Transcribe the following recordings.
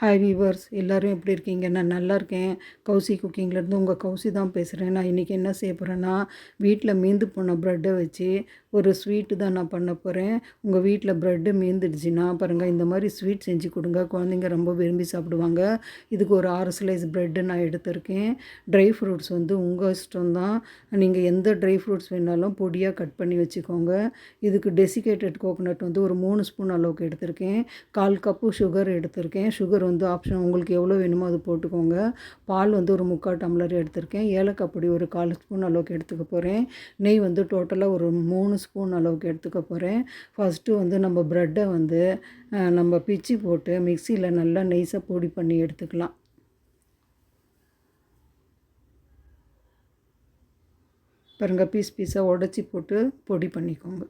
Hi viewers, எல்லோரும் எப்படி இருக்கீங்க? நான் நல்லா இருக்கேன். கௌசி குக்கிங்லேருந்து உங்கள் கௌசி தான் பேசுகிறேன். நான் இன்றைக்கி என்ன செய்ய போகிறேன்னா, வீட்டில் மீந்து போன ப்ரெட்டை வச்சு ஒரு ஸ்வீட்டு தான் நான் பண்ண போகிறேன். உங்கள் வீட்டில் ப்ரெட்டு மீந்துடுச்சுன்னா பாருங்கள், இந்த மாதிரி ஸ்வீட் செஞ்சு கொடுங்க. குழந்தைங்க ரொம்ப விரும்பி சாப்பிடுவாங்க. இதுக்கு ஒரு 6 ஸ்லைஸ் ப்ரெட்டு நான் எடுத்திருக்கேன். ட்ரை ஃப்ரூட்ஸ் வந்து உங்கள் இஷ்டம் தான். நீங்கள் எந்த ட்ரை ஃப்ரூட்ஸ் வேணாலும் பொடியாக கட் பண்ணி வச்சுக்கோங்க. இதுக்கு டெசிகேட்டட் கோகோனட் வந்து ஒரு 3 ஸ்பூன் அளவுக்கு எடுத்திருக்கேன். 1/4 கப்பு சுகர் எடுத்திருக்கேன். சுகர் வந்து ஆப்ஷன், உங்களுக்கு எவ்வளோ வேணுமோ அது போட்டுக்கோங்க. பால் வந்து ஒரு 3/4 டம்ளர் எடுத்திருக்கேன். ஏலக்காய் பொடி ஒரு 1/4 ஸ்பூன் அளவுக்கு எடுத்துக்க போகிறேன். நெய் வந்து டோட்டலாக ஒரு 3 ஸ்பூன் அளவுக்கு எடுத்துக்க போகிறேன். ஃபஸ்ட்டு வந்து நம்ம ப்ரெட்டை வந்து நம்ம பிச்சு போட்டு மிக்சியில் நல்லா நைஸாக பொடி பண்ணி எடுத்துக்கலாம். பாருங்கள், பீஸ் பீஸாக உடச்சி போட்டு பொடி பண்ணிக்கோங்க.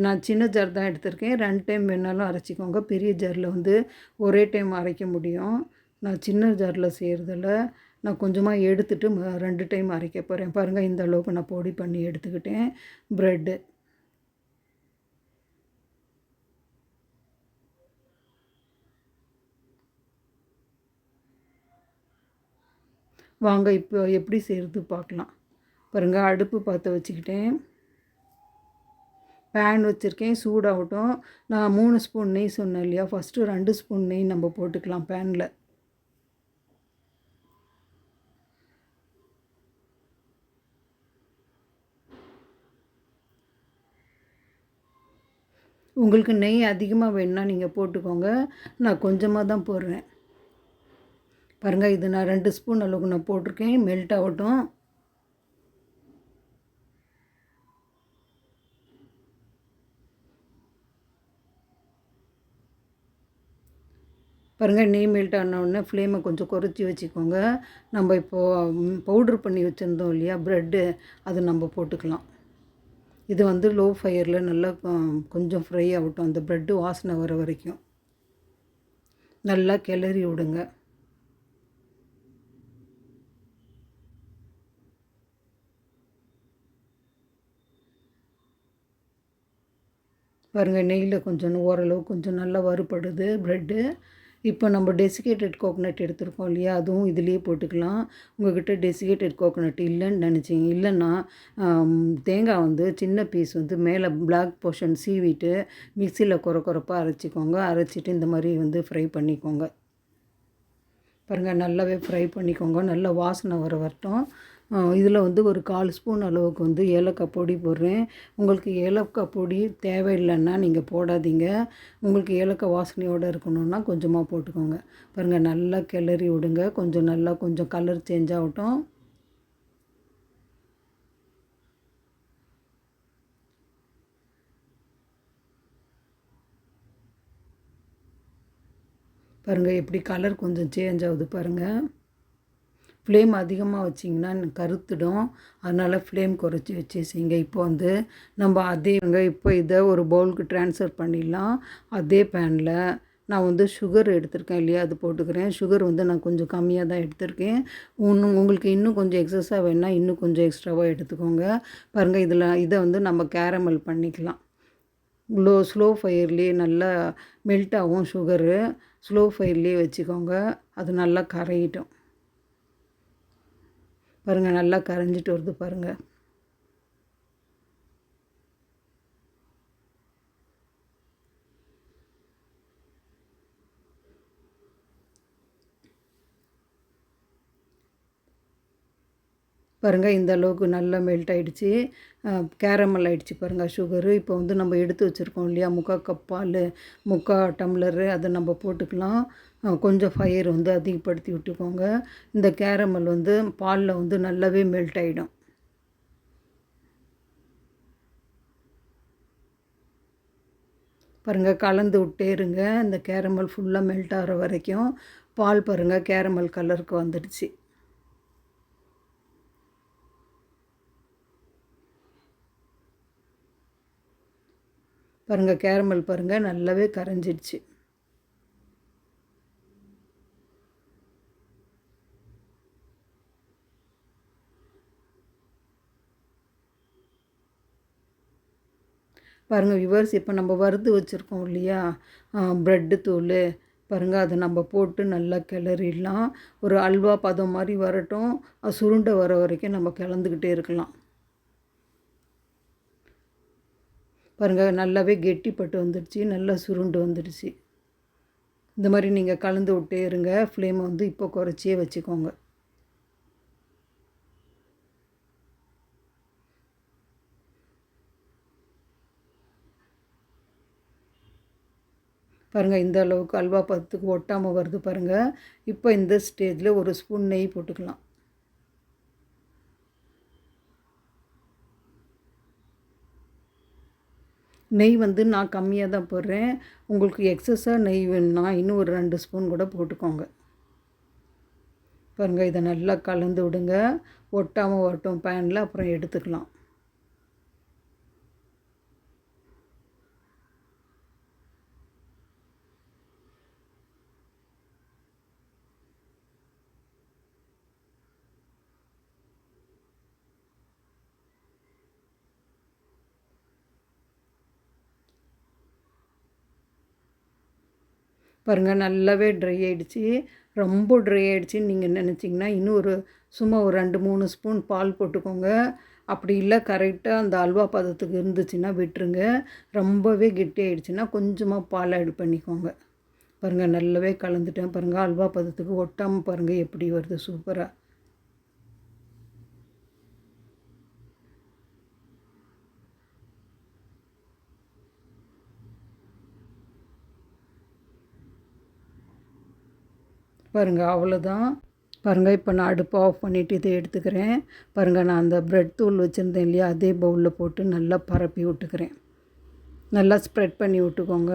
நான் சின்ன ஜார் தான் எடுத்திருக்கேன். 2 டைம் வேணாலும் அரைச்சிக்கோங்க. பெரிய ஜாரில் வந்து ஒரே டைம் அரைக்க முடியும். நான் சின்ன ஜாரில் செய்கிறதில்ல. நான் கொஞ்சமாக எடுத்துகிட்டு 2 டைம் அரைக்க போகிறேன். பாருங்கள், இந்த அளவுக்கு நான் பொடி பண்ணி எடுத்துக்கிட்டேன். ப்ரெட்டு வாங்க இப்போ எப்படி செய்கிறது பார்க்கலாம். பாருங்கள், அடுப்பு பற்ற வச்சுக்கிட்டேன். பேன் வச்சுருக்கேன், சூடாகட்டும். நான் 3 ஸ்பூன் நெய் சொன்னேன் இல்லையா, ஃபஸ்ட்டு 2 ஸ்பூன் நெய் நம்ம போட்டுக்கலாம் பேனில். உங்களுக்கு நெய் அதிகமாக வேணுன்னா நீங்கள் போட்டுக்கோங்க. நான் கொஞ்சமாக தான் போடுறேன். பாருங்கள், இது நான் 2 ஸ்பூன் அளவுக்கு நான் போட்டிருக்கேன். மெல்ட் ஆகட்டும். பாருங்கள், நெய் மெல்ட் ஆனவுடனே ஃப்ளேமை கொஞ்சம் குறைச்சி வச்சுக்கோங்க. நம்ம இப்போது பவுட்ரு பண்ணி வச்சுருந்தோம் இல்லையா ப்ரெட்டு, அது நம்ம போட்டுக்கலாம். இது வந்து லோ ஃபயரில் நல்லா கொஞ்சம் ஃப்ரை ஆகட்டும். அந்த ப்ரெட்டு வாசனை வர வரைக்கும் நல்லா கிளறி விடுங்க. பாருங்கள், நெய்யில் கொஞ்சம் ஓரளவு கொஞ்சம் நல்லா வறுபடுது ப்ரெட்டு. இப்போ நம்ம டெசிகேட்டட் கோகோனட் எடுத்துருக்கோம் இல்லையா, அதுவும் இதுலேயே போட்டுக்கலாம். உங்கள்கிட்ட டெசிகேட்டட் கோகோனட் இல்லைன்னு நினச்சிங்க, இல்லைன்னா தேங்காய் வந்து சின்ன பீஸ் வந்து மேலே பிளாக் போர்ஷன் சீவிட்டு மிக்சியில் குறப்பாக அரைச்சிக்கோங்க. அரைச்சிட்டு இந்த மாதிரி வந்து ஃப்ரை பண்ணிக்கோங்க. பாருங்கள், நல்லாவே ஃப்ரை பண்ணிக்கோங்க. நல்லா வாசனை வரட்டும். இதில் வந்து ஒரு 1/4 ஸ்பூன் அளவுக்கு வந்து ஏலக்காய் பொடி போடுறேன். உங்களுக்கு ஏலக்காய் பொடி தேவையில்லைன்னா நீங்கள் போடாதீங்க. உங்களுக்கு ஏலக்காய் வாசனையோடு இருக்கணுன்னா கொஞ்சமாக போட்டுக்கோங்க. பாருங்கள், நல்லா கிளறி விடுங்க. கொஞ்சம் கலர் சேஞ்ச் ஆகட்டும். பாருங்கள், எப்படி கலர் கொஞ்சம் சேஞ்ச் ஆகுது பாருங்கள். ஃப்ளேம் அதிகமாக வச்சிங்கன்னா கருத்துடும். அதனால் ஃப்ளேம் குறைச்சி வச்சு செய்யுங்க. இப்போ வந்து நம்ம இப்போ இதை ஒரு பவுலுக்கு ட்ரான்ஸ்ஃபர் பண்ணிடலாம். அதே பேனில் நான் வந்து சுகர் எடுத்திருக்கேன் இல்லையா, அது போட்டுக்கிறேன். சுகர் வந்து நான் கொஞ்சம் கம்மியாக தான் எடுத்திருக்கேன். உங்களுக்கு இன்னும் கொஞ்சம் எக்ஸஸாக வேணால் இன்னும் கொஞ்சம் எக்ஸ்ட்ராவாக எடுத்துக்கோங்க. பாருங்கள், இதை வந்து நம்ம கேரமல் பண்ணிக்கலாம். ஸ்லோ ஃபயர்லேயே நல்லா மெல்ட் ஆகும் சுகரு. ஸ்லோ ஃபயர்லேயே வச்சுக்கோங்க. அது நல்லா கரையிட்டும். பாருங்கள், நல்லா கரைஞ்சிட்டு வருது பாருங்கள். பாருங்கள், இந்த அளவுக்கு நல்லா மெல்ட் ஆகிடுச்சு. கேரமல் ஆகிடுச்சு பாருங்கள் சுகரு. இப்போ வந்து நம்ம எடுத்து வச்சுருக்கோம் இல்லையா 3/4 கப் பால், 3/4 டம்ளரு, அதை நம்ம போட்டுக்கலாம். கொஞ்சம் ஃபயர் வந்து அதிகப்படுத்தி விட்டுக்கோங்க. இந்த கேரமல் வந்து பாலில் வந்து நல்லாவே மெல்ட் ஆகிடும். பாருங்கள், கலந்து விட்டே இருங்க. இந்த கேரமல் ஃபுல்லாக மெல்ட் ஆகிற வரைக்கும். பால் பாருங்கள் கேரமல் கலருக்கு வந்துடுச்சு. பாருங்கள் கேரமல் பாருங்கள் நல்லாவே கரைஞ்சிடுச்சு. பாருங்கள் வியூவர்ஸ், இப்போ நம்ம வறுத்து வச்சுருக்கோம் இல்லையா ப்ரெட்டு தூள், பாருங்கள் அதை நம்ம போட்டு நல்லா கிளறிடலாம். ஒரு அல்வா பதம் மாதிரி வரட்டும், சுருண்டை வர வரைக்கும் நம்ம கிளந்துக்கிட்டே இருக்கலாம். பாருங்கள் நல்லாவே கெட்டிப்பட்டு வந்துடுச்சு, நல்லா சுருண்டு வந்துடுச்சு. இந்த மாதிரி நீங்கள் கலந்து விட்டே இருங்க. ஃப்ளேமை வந்து இப்போ குறைச்சியே வச்சுக்கோங்க. பாருங்கள் இந்த அளவுக்கு அல்வா பதத்துக்கு ஒட்டாமல் வருது பாருங்கள். இப்போ இந்த ஸ்டேஜில் ஒரு ஸ்பூன் நெய் போட்டுக்கலாம். நெய் வந்து நான் கம்மியாக தான் போடுறேன். உங்களுக்கு எக்ஸஸாக நெய் வேணும்னா இன்னும் ஒரு 2 ஸ்பூன் கூட போட்டுக்கோங்க. பாருங்கள் இதை நல்லா கலந்து விடுங்க. ஒட்டாமல் வரட்டும் பேனில், அப்புறம் எடுத்துக்கலாம். பாருங்கள் நல்லாவே ட்ரை ஆகிடுச்சி. ரொம்ப ட்ரை ஆகிடுச்சின்னு நீங்கள் நினச்சிங்கன்னா இன்னும் சும்மா ஒரு 2-3 ஸ்பூன் பால் போட்டுக்கோங்க. அப்படி இல்லை கரெக்டாக அந்த அல்வா பதத்துக்கு இருந்துச்சுன்னா விட்டுருங்க. ரொம்பவே கெட்டி ஆகிடுச்சின்னா கொஞ்சமாக பால் ஆட் பண்ணிக்கோங்க. பாருங்கள் நல்லாவே கலந்துட்டேன். பாருங்கள் அல்வா பதத்துக்கு ஒட்டாமல் பாருங்கள் எப்படி வருது சூப்பராக. பாருங்கள் அவ்வளோதான். பாருங்கள் இப்போ நான் அடுப்பை ஆஃப் பண்ணிவிட்டு இதை எடுத்துக்கிறேன். பாருங்கள் நான் அந்த ப்ரெட் தூள் வச்சுருந்தேன் இல்லையா, அதே பவுலில் போட்டு நல்லா பரப்பி விட்டுக்கிறேன். நல்லா ஸ்ப்ரெட் பண்ணி விட்டுக்கோங்க.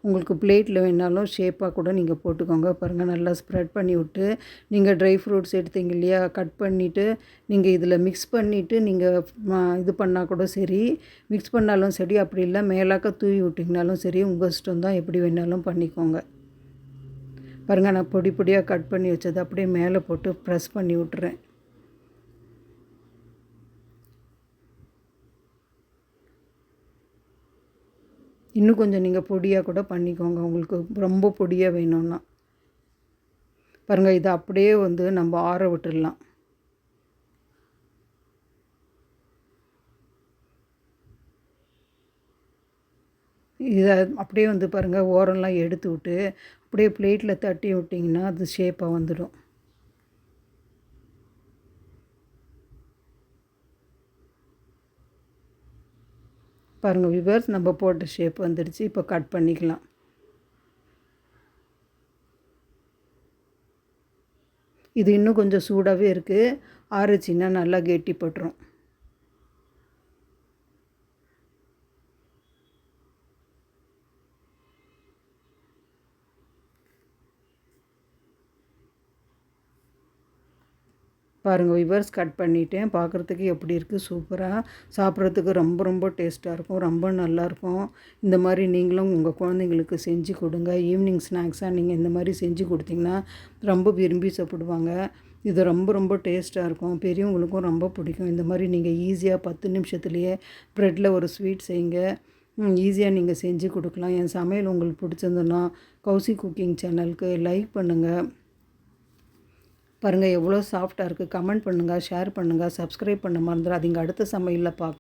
உங்களுக்கு பிளேட்டில் வேணாலும் ஷேப்பாக கூட நீங்கள் போட்டுக்கோங்க. பாருங்கள் நல்லா ஸ்ப்ரெட் பண்ணி விட்டு, நீங்கள் ட்ரை ஃப்ரூட்ஸ் எடுத்தீங்க இல்லையா, கட் பண்ணிவிட்டு நீங்கள் இதில் மிக்ஸ் பண்ணிவிட்டு நீங்கள் இது பண்ணால் கூட சரி, மிக்ஸ் பண்ணாலும் சரி, அப்படி இல்லை மேலாக்க தூவி விட்டிங்கனாலும் சரி, உங்கள் இஷ்டம் தான், எப்படி வேணாலும் பண்ணிக்கோங்க. பாருங்கள் நான் பொடி பொடியாக கட் பண்ணி வச்சது அப்படியே மேலே போட்டு ப்ரெஸ் பண்ணி விட்டுறேன். இன்னும் கொஞ்சம் நீங்கள் பொடியாக கூட பண்ணிக்கோங்க, உங்களுக்கு ரொம்ப பொடியாக வேணும்னா. பாருங்கள் இதை அப்படியே வந்து நம்ம ஆற விட்டுடலாம். இதை அப்படியே வந்து பாருங்கள் ஓரம்லாம் எடுத்து விட்டு அப்படியே பிளேட்டில் தட்டி விட்டிங்கன்னா அது ஷேப்பாக வந்துடும். பாருங்கள் வியூவர்ஸ், நம்ம போட்ட ஷேப் வந்துடுச்சு. இப்போ கட் பண்ணிக்கலாம். இது இன்னும் கொஞ்சம் சூடாகவே இருக்குது. ஆறுச்சின்னா நல்லா கெட்டிப்பட்டுரும். பாருங்கள் வியூவர்ஸ், கட் பண்ணிவிட்டேன். பார்க்குறதுக்கு எப்படி இருக்குது, சூப்பராக, சாப்பிட்றதுக்கு ரொம்ப ரொம்ப டேஸ்ட்டாக இருக்கும், ரொம்ப நல்லாயிருக்கும். இந்த மாதிரி நீங்களும் உங்கள் குழந்தைங்களுக்கு செஞ்சு கொடுங்க. ஈவினிங் ஸ்நாக்ஸாக நீங்கள் இந்த மாதிரி செஞ்சு கொடுத்தீங்கன்னா ரொம்ப விரும்பி சாப்பிடுவாங்க. இது ரொம்ப ரொம்ப டேஸ்ட்டாக இருக்கும், பெரியவங்களுக்கும் ரொம்ப பிடிக்கும். இந்த மாதிரி நீங்கள் ஈஸியாக 10 நிமிஷத்துலேயே ப்ரெட்டில் ஒரு ஸ்வீட் செய்யுங்க. ஈஸியாக நீங்கள் செஞ்சு கொடுக்கலாம். என் சமையல் உங்களுக்கு பிடிச்சிருந்ததுன்னா கௌசி குக்கிங் சேனலுக்கு லைக் பண்ணுங்கள். பாருங்கள் எவ்வளோ சாஃப்டாக இருக்குது. கமெண்ட் பண்ணுங்கள், ஷேர் பண்ணுங்கள், சப்ஸ்கிரைப் பண்ண மறந்துடாதீங்க. அடுத்த சமையலில் பார்க்கலாம்.